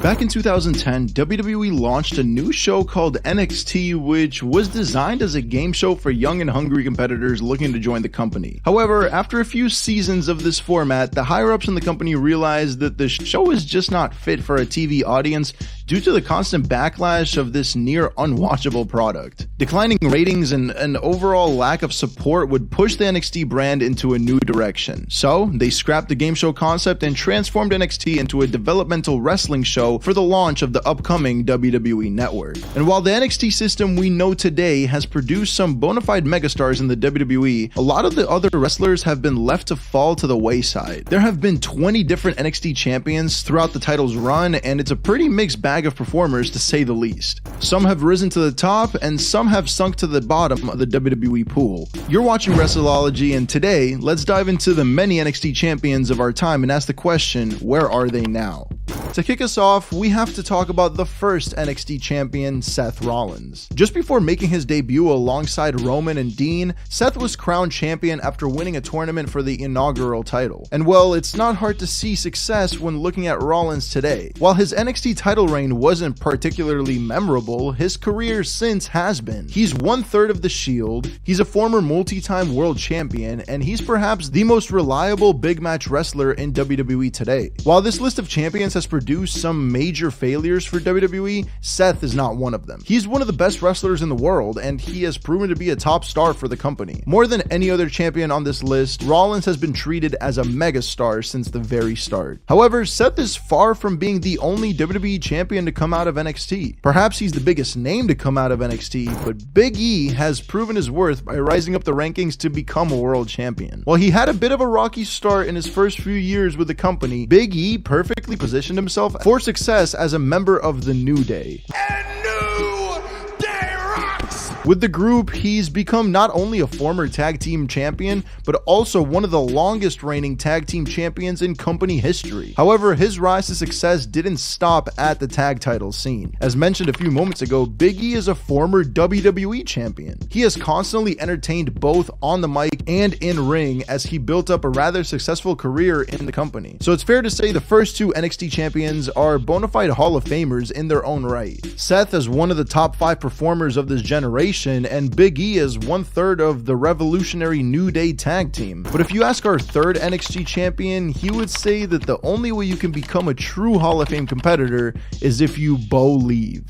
Back in 2010, WWE launched a new show called NXT, which was designed as a game show for young and hungry competitors looking to join the company. However, after a few seasons of this format, the higher-ups in the company realized that the show is just not fit for a TV audience due to the constant backlash of this near unwatchable product. Declining ratings and an overall lack of support would push the NXT brand into a new direction. So, they scrapped the game show concept and transformed NXT into a developmental wrestling show for the launch of the upcoming WWE Network. And while the NXT system we know today has produced some bona fide megastars in the WWE, a lot of the other wrestlers have been left to fall to the wayside. There have been 20 different NXT champions throughout the title's run, and it's a pretty mixed bag of performers to say the least. Some have risen to the top, and some have sunk to the bottom of the WWE pool. You're watching Wrestleology, and today, let's dive into the many NXT champions of our time and ask the question, where are they now? To kick us off, we have to talk about the first NXT champion, Seth Rollins. Just before making his debut alongside Roman and Dean, Seth was crowned champion after winning a tournament for the Inaugural title. And well, it's not hard to see success when looking at Rollins today. While his NXT title reign wasn't particularly memorable, his career since has been. He's 1/3 of the Shield, he's a former multi-time world champion, and he's perhaps the most reliable big match wrestler in WWE today. While this list of champions has produced some major failures for WWE, Seth is not one of them. He's one of the best wrestlers in the world, and he has proven to be a top star for the company. More than any other champion on this list, Rollins has been treated as a megastar since the very start. However, Seth is far from being the only WWE champion to come out of NXT. Perhaps he's the biggest name to come out of NXT, but Big E has proven his worth by rising up the rankings to become a world champion. While he had a bit of a rocky start in his first few years with the company, Big E perfectly positioned himself for success as a member of the New Day. With the group, he's become not only a former tag team champion, but also one of the longest reigning tag team champions in company history. However, his rise to success didn't stop at the tag title scene. As mentioned a few moments ago, Big E is a former WWE champion. He has constantly entertained both on the mic and in ring as he built up a rather successful career in the company. So it's fair to say the first two NXT champions are bona fide Hall of Famers in their own right. Seth is one of the top 5 performers of this generation, and Big E is 1/3 of the revolutionary New Day tag team. But if you ask our third NXT champion, he would say that the only way you can become a true Hall of Fame competitor is if you Bo leave.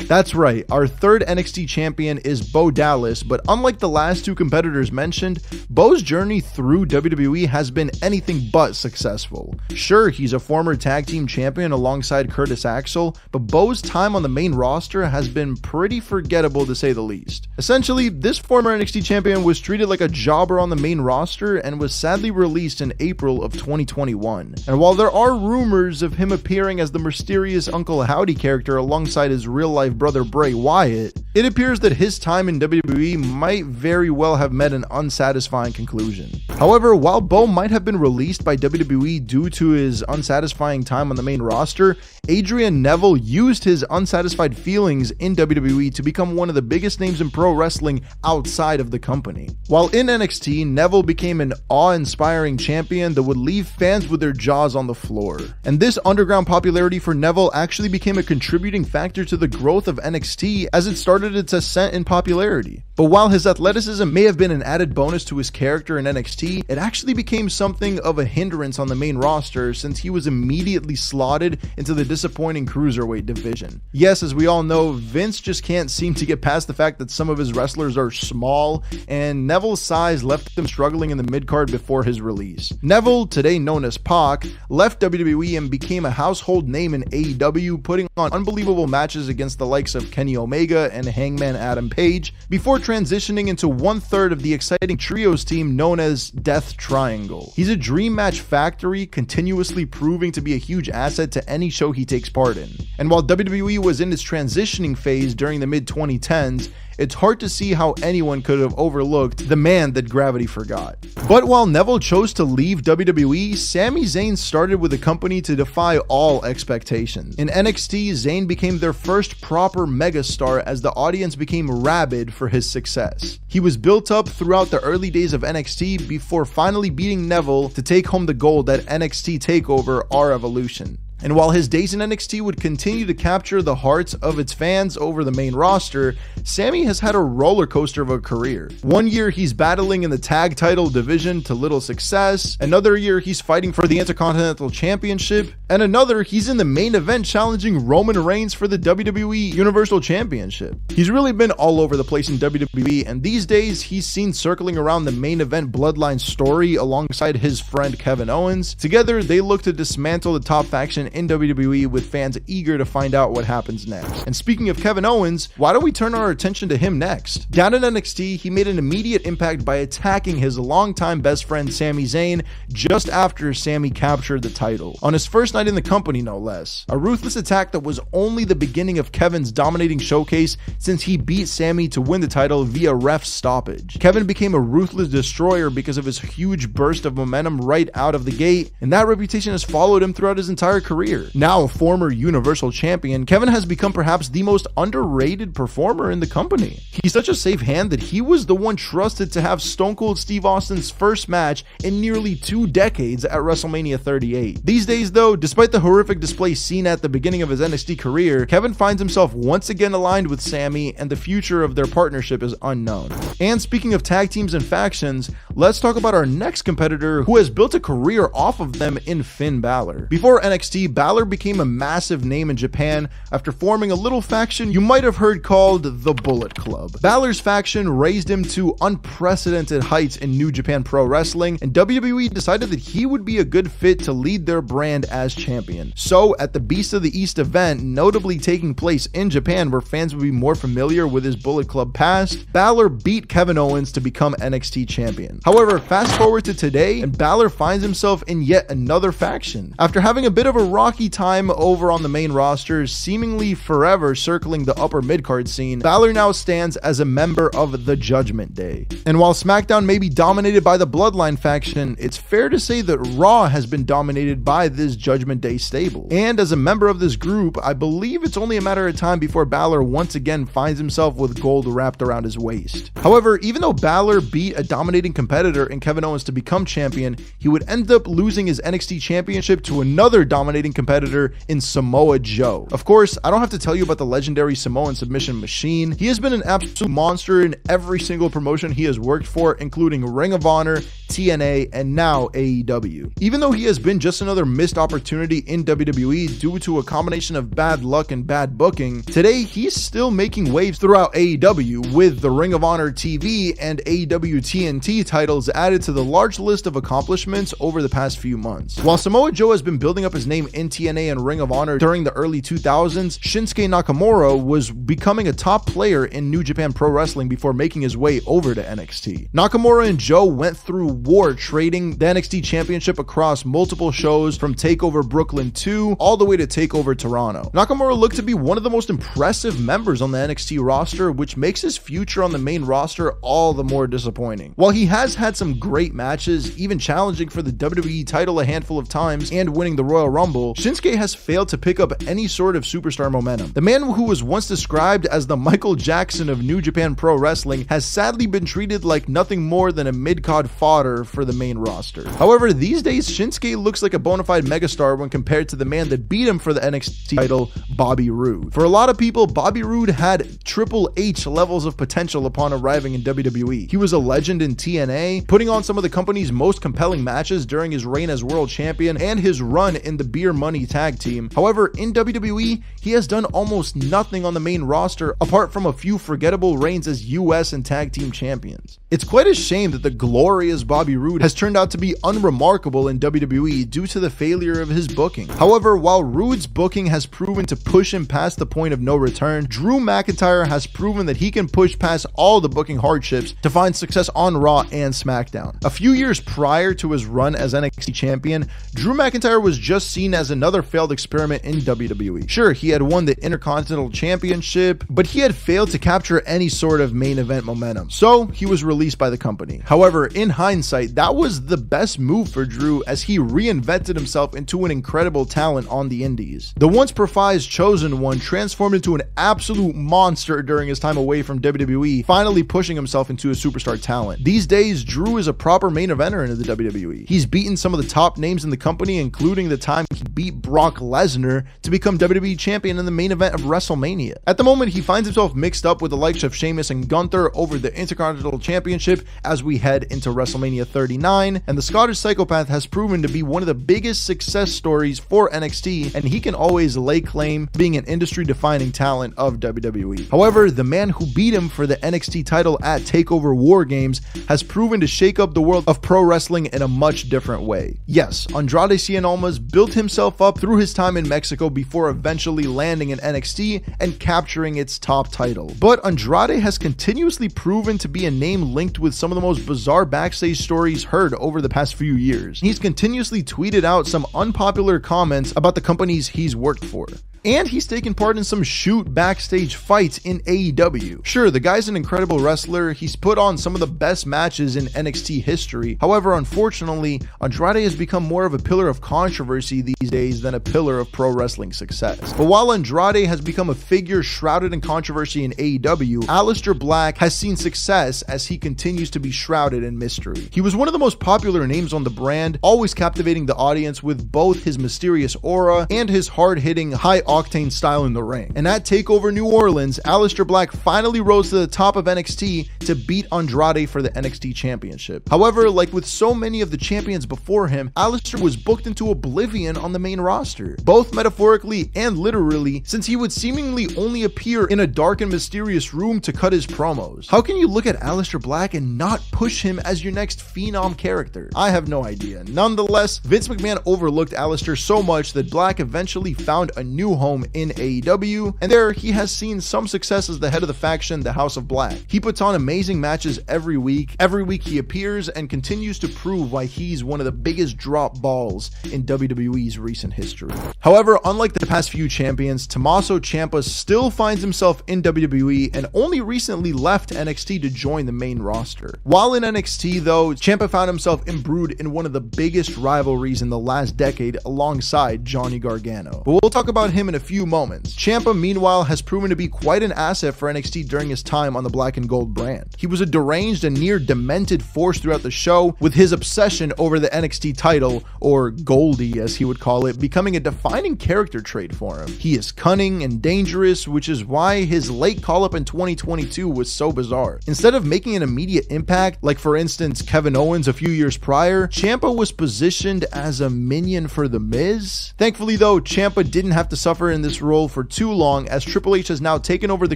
That's right, our third NXT champion is Bo Dallas, but unlike the last two competitors mentioned, Bo's journey through WWE has been anything but successful. Sure, he's a former tag team champion alongside Curtis Axel, but Bo's time on the main roster has been pretty forgettable to say the least. Essentially, this former NXT champion was treated like a jobber on the main roster and was sadly released in April of 2021. And while there are rumors of him appearing as the mysterious Uncle Howdy character alongside his real-life brother Bray Wyatt, it appears that his time in WWE might very well have met an unsatisfying conclusion. However, while Bo might have been released by WWE due to his unsatisfying time on the main roster, Adrian Neville used his unsatisfied feelings in WWE to become one of the biggest names in pro wrestling outside of the company. While in NXT, Neville became an awe-inspiring champion that would leave fans with their jaws on the floor. And this underground popularity for Neville actually became a contributing factor to the growth of NXT as it started its ascent in popularity. But while his athleticism may have been an added bonus to his character in NXT, it actually became something of a hindrance on the main roster since he was immediately slotted into the disappointing cruiserweight division. Yes, as we all know, Vince just can't seem to get past the fact that some of his wrestlers are small, and Neville's size left him struggling in the mid-card before his release. Neville, today known as Pac, left WWE and became a household name in AEW, putting on unbelievable matches against the likes of Kenny Omega and Hangman Adam Page, before transitioning into 1/3 of the exciting trios team known as Death Triangle. He's a dream match factory, continuously proving to be a huge asset to any show he takes part in. And while WWE was in its transitioning phase during the mid-2010s, it's hard to see how anyone could have overlooked the man that gravity forgot. But while Neville chose to leave WWE, Sami Zayn started with the company to defy all expectations. In NXT, Zayn became their first proper megastar as the audience became rabid for his success. He was built up throughout the early days of NXT before finally beating Neville to take home the gold at NXT TakeOver: Our Evolution. And while his days in NXT would continue to capture the hearts of its fans over the main roster, Sami has had a roller coaster of a career. One year he's battling in the tag title division to little success, another year he's fighting for the Intercontinental Championship, and another he's in the main event challenging Roman Reigns for the WWE Universal Championship. He's really been all over the place in WWE, and these days he's seen circling around the main event bloodline story alongside his friend Kevin Owens. Together they look to dismantle the top faction in WWE, with fans eager to find out what happens next. And speaking of Kevin Owens, why don't we turn our attention to him next? Down in NXT, he made an immediate impact by attacking his longtime best friend Sami Zayn just after Sami captured the title, on his first night in the company no less. A ruthless attack that was only the beginning of Kevin's dominating showcase, since he beat Sami to win the title via ref stoppage. Kevin became a ruthless destroyer because of his huge burst of momentum right out of the gate, and that reputation has followed him throughout his entire career. Now a former Universal Champion, Kevin has become perhaps the most underrated performer in the company. He's such a safe hand that he was the one trusted to have Stone Cold Steve Austin's first match in nearly 2 decades at WrestleMania 38. These days though, despite the horrific display seen at the beginning of his NXT career, Kevin finds himself once again aligned with Sami, and the future of their partnership is unknown. And speaking of tag teams and factions, let's talk about our next competitor who has built a career off of them in Finn Balor. Before NXT, Balor became a massive name in Japan after forming a little faction you might have heard called the Bullet Club. Balor's faction raised him to unprecedented heights in New Japan Pro Wrestling, and WWE decided that he would be a good fit to lead their brand as champion. So at the Beast of the East event, notably taking place in Japan where fans would be more familiar with his Bullet Club past, Balor beat Kevin Owens to become NXT champion. However, fast forward to today, and Balor finds himself in yet another faction. After having a bit of a rocky time over on the main roster, seemingly forever circling the upper mid-card scene, Balor now stands as a member of the Judgment Day. And while SmackDown may be dominated by the Bloodline faction, it's fair to say that Raw has been dominated by this Judgment Day stable. And as a member of this group, I believe it's only a matter of time before Balor once again finds himself with gold wrapped around his waist. However, even though Balor beat a dominating competitor in Kevin Owens to become champion, he would end up losing his NXT championship to another dominating competitor in Samoa Joe. Of course, I don't have to tell you about the legendary Samoan submission machine. He has been an absolute monster in every single promotion he has worked for, including Ring of Honor, TNA, and now AEW. Even though he has been just another missed opportunity in WWE due to a combination of bad luck and bad booking, today he's still making waves throughout AEW, with the Ring of Honor TV and AEW TNT titles added to the large list of accomplishments over the past few months. While Samoa Joe has been building up his name in TNA and Ring of Honor during the early 2000s, Shinsuke Nakamura was becoming a top player in New Japan Pro Wrestling before making his way over to NXT. Nakamura and Joe went through war trading the NXT championship across multiple shows, from TakeOver Brooklyn 2 all the way to TakeOver Toronto. Nakamura looked to be one of the most impressive members on the NXT roster, which makes his future on the main roster all the more disappointing. While he has had some great matches, even challenging for the WWE title a handful of times and winning the Royal Rumble, Shinsuke has failed to pick up any sort of superstar momentum. The man who was once described as the Michael Jackson of New Japan Pro Wrestling has sadly been treated like nothing more than a mid-card fodder for the main roster. However, these days Shinsuke looks like a bona fide megastar when compared to the man that beat him for the NXT title, Bobby Roode. For a lot of people, Bobby Roode had Triple H levels of potential upon arriving in WWE. He was a legend in TNA, putting on some of the company's most compelling matches during his reign as world champion and his run in the Beer Money tag team. However, in WWE, he has done almost nothing on the main roster apart from a few forgettable reigns as US and tag team champions. It's quite a shame that the glorious Bobby Roode has turned out to be unremarkable in WWE due to the failure of his booking. However, while Roode's booking has proven to push him past the point of no return, Drew McIntyre has proven that he can push past all the booking hardships to find success on Raw and SmackDown. A few years prior to his run as NXT champion, Drew McIntyre was just seen as another failed experiment in WWE. Sure, he had won the Intercontinental Championship, but he had failed to capture any sort of main event momentum, so he was released by the company. However, in hindsight, that was the best move for Drew, as he reinvented himself into an incredible talent on the indies. The once prized chosen one transformed into an absolute monster during his time away from WWE, finally pushing himself into a superstar talent. These days, Drew is a proper main eventer in the WWE. He's beaten some of the top names in the company, including the time he beat Brock Lesnar to become WWE champion in the main event of WrestleMania. At the moment, he finds himself mixed up with the likes of Sheamus and Gunther over the Intercontinental Championship as we head into WrestleMania 39, and the Scottish Psychopath has proven to be one of the biggest success stories for NXT, and he can always lay claim being an industry-defining talent of WWE. However, the man who beat him for the NXT title at TakeOver War Games has proven to shake up the world of pro wrestling in a much different way. Yes, Andrade Cien Almas built himself up through his time in Mexico before eventually landing in NXT and capturing its top title. But Andrade has continuously proven to be a name linked with some of the most bizarre backstage stories heard over the past few years. He's continuously tweeted out some unpopular comments about the companies he's worked for. And he's taken part in some shoot backstage fights in AEW. Sure, the guy's an incredible wrestler. He's put on some of the best matches in NXT history. However, unfortunately, Andrade has become more of a pillar of controversy these days than a pillar of pro wrestling success. But while Andrade has become a figure shrouded in controversy in AEW, Aleister Black has seen success as he continues to be shrouded in mystery. He was one of the most popular names on the brand, always captivating the audience with both his mysterious aura and his hard-hitting, high-octane style in the ring. And at TakeOver New Orleans, Aleister Black finally rose to the top of NXT to beat Andrade for the NXT Championship. However, like with so many of the champions before him, Aleister was booked into oblivion on the main roster, both metaphorically and literally, since he would seemingly only appear in a dark and mysterious room to cut his promos. How can you look at Aleister Black and not push him as your next phenom character? I have no idea. Nonetheless, Vince McMahon overlooked Aleister so much that Black eventually found a new home in AEW, and there he has seen some success as the head of the faction, the House of Black. He puts on amazing matches every week. Every week he appears and continues to prove why he's one of the biggest drop balls in WWE's recent history. However, unlike the past few champions, Tommaso Ciampa still finds himself in WWE and only recently left NXT to join the main roster. While in NXT though, Ciampa found himself embroiled in one of the biggest rivalries in the last decade alongside Johnny Gargano. But we'll talk about him in a few moments. Ciampa, meanwhile, has proven to be quite an asset for NXT during his time on the Black and Gold brand. He was a deranged and near demented force throughout the show, with his obsession over the NXT title, or Goldie as he would call it, becoming a defining character trait for him. He is cunning and dangerous, which is why his late call-up in 2022 was so bizarre. Instead of making an immediate impact, like for instance Kevin Owens a few years prior, Ciampa was positioned as a minion for The Miz. Thankfully though, Ciampa didn't have to suffer in this role for too long, as Triple H has now taken over the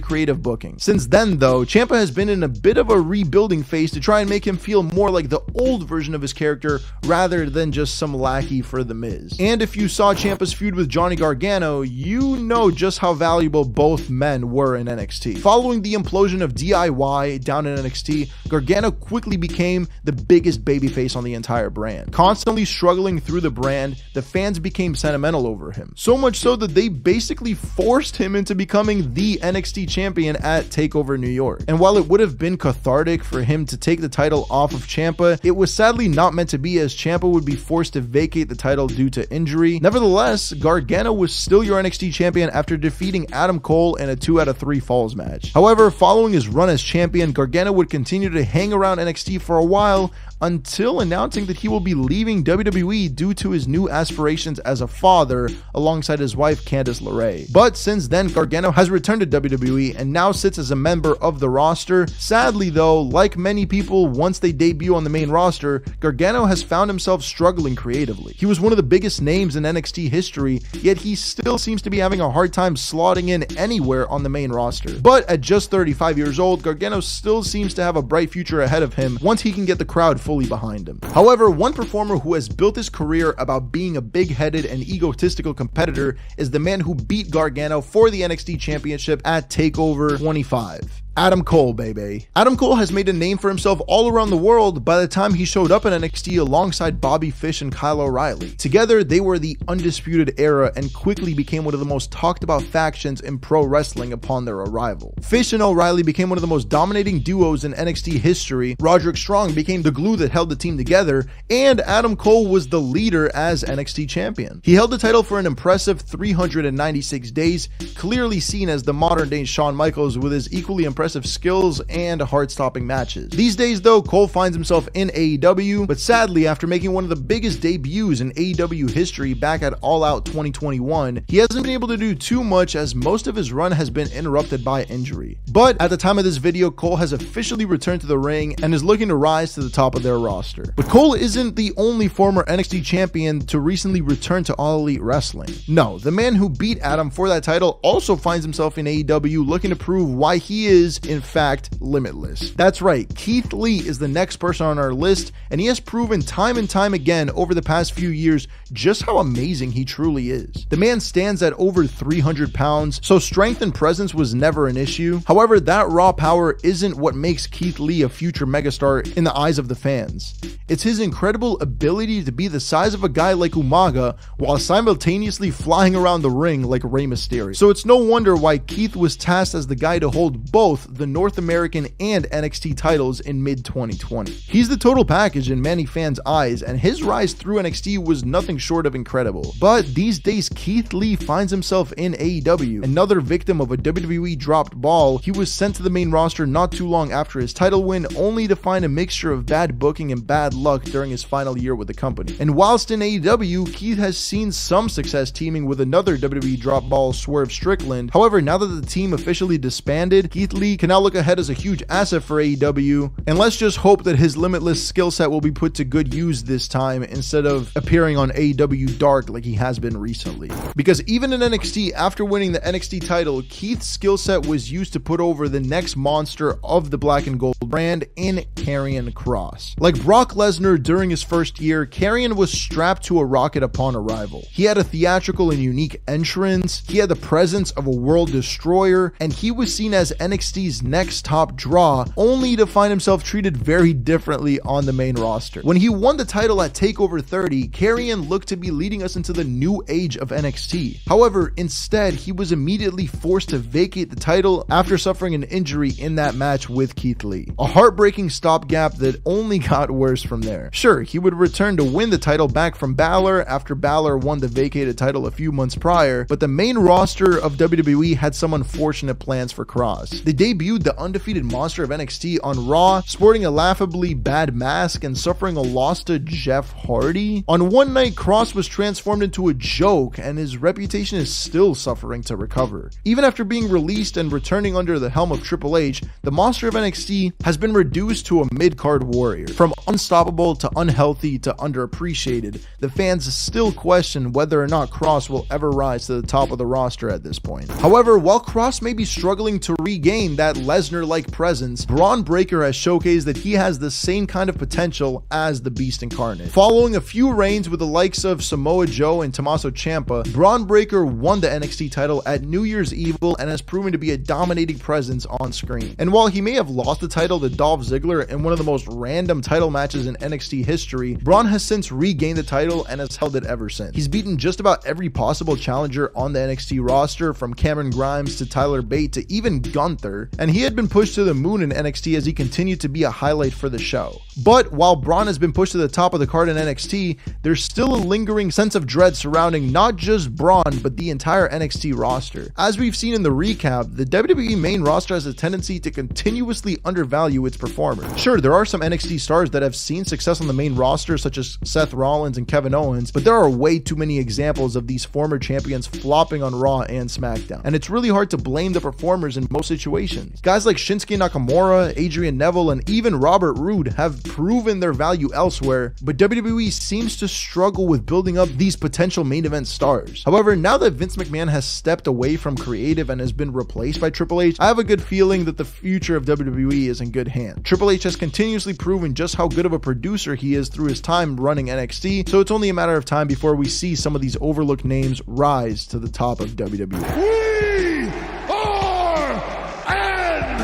creative booking. Since then though, Ciampa has been in a bit of a rebuilding phase to try and make him feel more like the old version of his character rather than just some lackey for The Miz. And if you saw Ciampa's feud with Johnny Gargano, you know just how valuable both men were in NXT. Following the implosion of DIY down in NXT, Gargano quickly became the biggest babyface on the entire brand. Constantly struggling through the brand, the fans became sentimental over him. So much so that they basically forced him into becoming the NXT champion at TakeOver New York. And while it would have been cathartic for him to take the title off of Ciampa, it was sadly not meant to be, as Ciampa would be forced to vacate the title due to injury. Nevertheless, Gargano was still your NXT champion after defeating Adam Cole in a 2 out of 3 falls match. However, following his run as champion, Gargano would continue to hang around NXT for a while until announcing that he will be leaving WWE due to his new aspirations as a father alongside his wife Candice LeRae. But since then, Gargano has returned to WWE and now sits as a member of the roster. Sadly though, like many people once they debut on the main roster, Gargano has found himself struggling creatively. He was one of the biggest names in NXT history, yet he still seems to be having a hard time slotting in anywhere on the main roster. But at just 35 years old, Gargano still seems to have a bright future ahead of him once he can get the crowd fully behind him. However, one performer who has built his career about being a big-headed and egotistical competitor is the man who beat Gargano for the NXT Championship at TakeOver 25. Adam Cole, baby. Adam Cole has made a name for himself all around the world by the time he showed up in NXT alongside Bobby Fish and Kyle O'Reilly. Together, they were the Undisputed Era and quickly became one of the most talked about factions in pro wrestling upon their arrival. Fish and O'Reilly became one of the most dominating duos in NXT history, Roderick Strong became the glue that held the team together, and Adam Cole was the leader as NXT champion. He held the title for an impressive 396 days, clearly seen as the modern day Shawn Michaels with his equally impressive impressive skills and heart-stopping matches. These days though, Cole finds himself in AEW, but sadly after making one of the biggest debuts in AEW history back at All Out 2021, he hasn't been able to do too much as most of his run has been interrupted by injury. But at the time of this video, Cole has officially returned to the ring and is looking to rise to the top of their roster. But Cole isn't the only former NXT champion to recently return to All Elite Wrestling. No, the man who beat Adam for that title also finds himself in AEW looking to prove why he is, in fact, limitless. That's right, Keith Lee is the next person on our list, and he has proven time and time again over the past few years just how amazing he truly is. The man stands at over 300 pounds, so strength and presence was never an issue. However, that raw power isn't what makes Keith Lee a future megastar in the eyes of the fans. It's his incredible ability to be the size of a guy like Umaga while simultaneously flying around the ring like Rey Mysterio. So it's no wonder why Keith was tasked as the guy to hold both the North American and NXT titles in mid-2020. He's the total package in many fans' eyes, and his rise through NXT was nothing short of incredible. But these days, Keith Lee finds himself in AEW. Another victim of a WWE dropped ball, he was sent to the main roster not too long after his title win, only to find a mixture of bad booking and bad luck during his final year with the company. And whilst in AEW, Keith has seen some success teaming with another WWE drop ball, Swerve Strickland. However, now that the team officially disbanded, Keith Lee can now look ahead as a huge asset for AEW, and let's just hope that his limitless skill set will be put to good use this time instead of appearing on AEW Dark like he has been recently. Because even in NXT, after winning the NXT title, Keith's skill set was used to put over the next monster of the black and gold brand in Karrion Kross. Like Brock Lesnar during his first year, Karrion was strapped to a rocket upon arrival. He had a theatrical and unique entrance, he had the presence of a world destroyer, and he was seen as NXT's next top draw, only to find himself treated very differently on the main roster. When he won the title at TakeOver 30, Karrion looked to be leading us into the new age of NXT. However, instead, he was immediately forced to vacate the title after suffering an injury in that match with Keith Lee. A heartbreaking stopgap that only got worse from there. Sure, he would return to win the title back from Balor after Balor won the vacated title a few months prior, but the main roster of WWE had some unfortunate plans for Kross. They debuted the undefeated monster of NXT on Raw, sporting a laughably bad mask and suffering a loss to Jeff Hardy. On one night, Kross was transformed into a joke, and his reputation is still suffering to recover. Even after being released and returning under the helm of Triple H, the monster of NXT has been reduced to a mid-card warrior. From unstoppable to unhealthy to underappreciated, the fans still question whether or not Kross will ever rise to the top of the roster at this point. However, while Kross may be struggling to regain that Lesnar-like presence, Bron Breakker has showcased that he has the same kind of potential as the Beast incarnate. Following a few reigns with the likes of Samoa Joe and Tommaso Ciampa, Bron Breakker won the NXT title at New Year's Evil and has proven to be a dominating presence on screen. And while he may have lost the title to Dolph Ziggler in one of the most random title matches in NXT history, Bron has since regained the title and has held it ever since. He's beaten just about every possible challenger on the NXT roster, from Cameron Grimes to Tyler Bate to even Gunther, and he had been pushed to the moon in NXT as he continued to be a highlight for the show. But while Bron has been pushed to the top of the card in NXT, there's still a lingering sense of dread surrounding not just Bron, but the entire NXT roster. As we've seen in the recap, the WWE main roster has a tendency to continuously undervalue its performers. Sure, there are some NXT stars that have seen success on the main roster, such as Seth Rollins and Kevin Owens, but there are way too many examples of these former champions flopping on Raw and SmackDown, and it's really hard to blame the performers in most situations. Guys like Shinsuke Nakamura, Adrian Neville, and even Robert Roode have proven their value elsewhere, but WWE seems to struggle with building up these potential main event stars. However, now that Vince McMahon has stepped away from creative and has been replaced by Triple H, I have a good feeling that the future of WWE is in good hands. Triple H has continuously proven just how good of a producer he is through his time running NXT, so it's only a matter of time before we see some of these overlooked names rise to the top of WWE. We are NXT!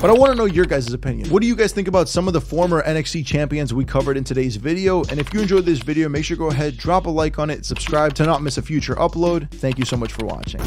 But I want to know your guys' opinion. What do you guys think about some of the former NXT champions we covered in today's video? And if you enjoyed this video, make sure to go ahead, drop a like on it, subscribe to not miss a future upload. Thank you so much for watching.